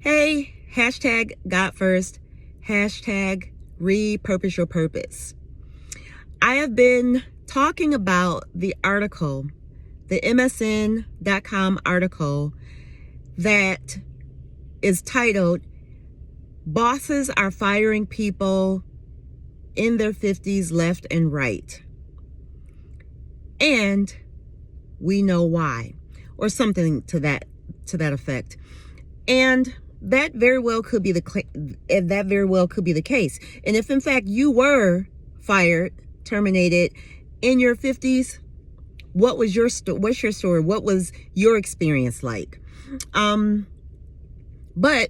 Hey, hashtag God first, hashtag repurpose your purpose. I have been talking about the article, the MSN.com article that is titled, Bosses Are Firing People in Their 50s Left and Right. And we know why, or something to that effect. And that very well could be the case. And if in fact you were fired, terminated in your 50s, what's your story? What was your experience like? But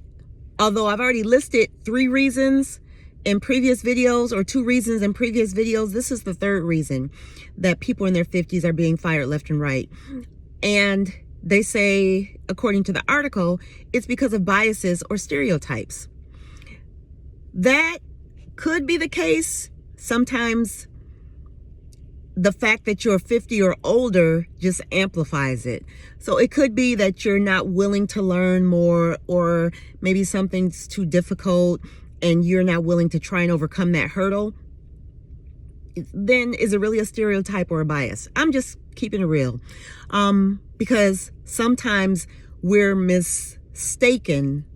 although I've already listed 3 reasons in previous videos, or 2 reasons in previous videos, this is the 3rd reason that people in their 50s are being fired left and right. And they say, according to the article, it's because of biases or stereotypes. That could be the case. Sometimes the fact that you're 50 or older just amplifies it. So it could be that you're not willing to learn more, or maybe something's too difficult and you're not willing to try and overcome that hurdle. Then is it really a stereotype or a bias? I'm just keeping it real. Because sometimes we're mistaken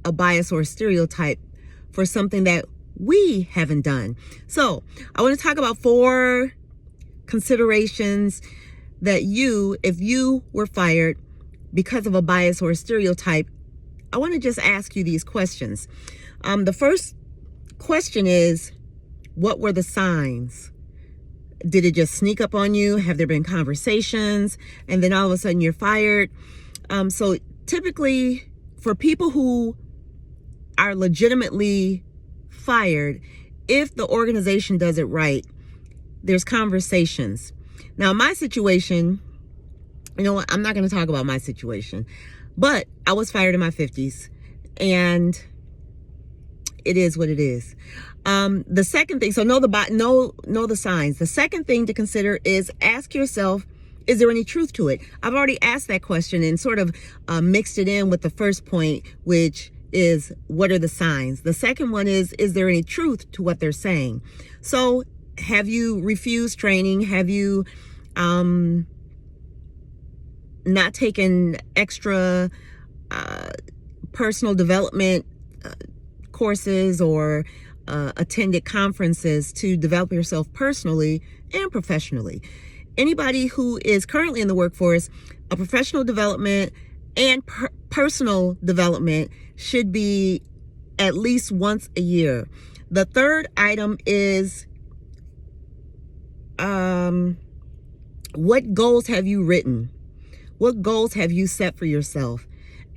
a bias or a stereotype for something that we haven't done. So I want to talk about 4 considerations that if you were fired because of a bias or a stereotype, I want to just ask you these questions. The first question is, what were the signs? Did it just sneak up on you? Have there been conversations and then all of a sudden you're fired? So typically for people who are legitimately fired, if the organization does it right, there's conversations. Now, my situation, you know what? I'm not going to talk about my situation, but I was fired in my 50s, and it is what it is. The second thing, so know the signs. The second thing to consider is ask yourself, is there any truth to it? I've already asked that question and sort of mixed it in with the first point, which is, what are the signs? The second one is there any truth to what they're saying? So have you refused training? Have you not taken extra personal development courses, or attended conferences to develop yourself personally and professionally? Anybody who is currently in the workforce, a professional development and personal development should be at least once a year. The third item is, what goals have you written? What goals have you set for yourself?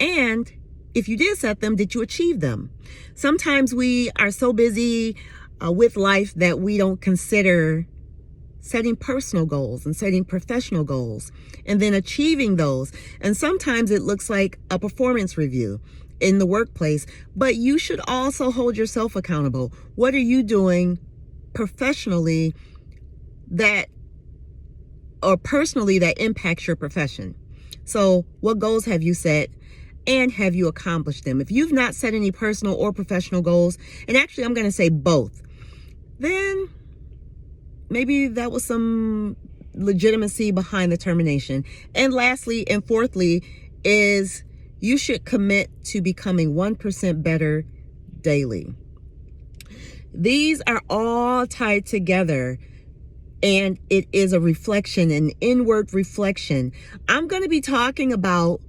And if you did set them, did you achieve them? Sometimes we are so busy with life that we don't consider setting personal goals and setting professional goals and then achieving those. And sometimes it looks like a performance review in the workplace, but you should also hold yourself accountable. What are you doing professionally or personally that impacts your profession? So what goals have you set? And have you accomplished them? If you've not set any personal or professional goals, and actually I'm going to say both, then maybe that was some legitimacy behind the termination. And lastly and fourthly is, you should commit to becoming 1% better daily. These are all tied together, and it is a reflection, an inward reflection. I'm going to be talking about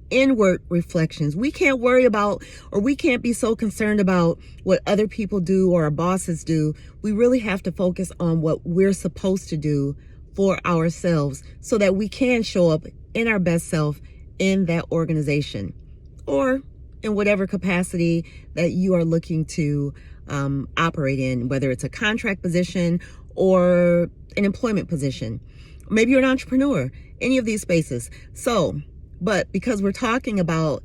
inward reflections. We can't worry about, or we can't be so concerned about what other people do or our bosses do. We really have to focus on what we're supposed to do for ourselves so that we can show up in our best self in that organization, or in whatever capacity that you are looking to operate in, whether it's a contract position or an employment position. Maybe you're an entrepreneur, any of these spaces. But because we're talking about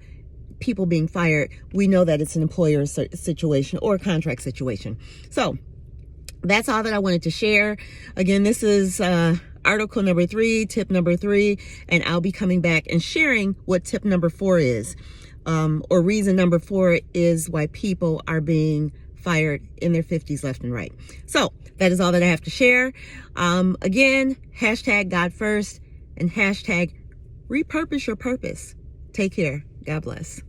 people being fired, we know that it's an employer situation or a contract situation. So that's all that I wanted to share. Again, this is article number 3, tip number 3, and I'll be coming back and sharing what tip number 4 is. or reason number 4 is why people are being fired in their 50s left and right. So that is all that I have to share. Again, hashtag God first and hashtag repurpose your purpose. Take care. God bless.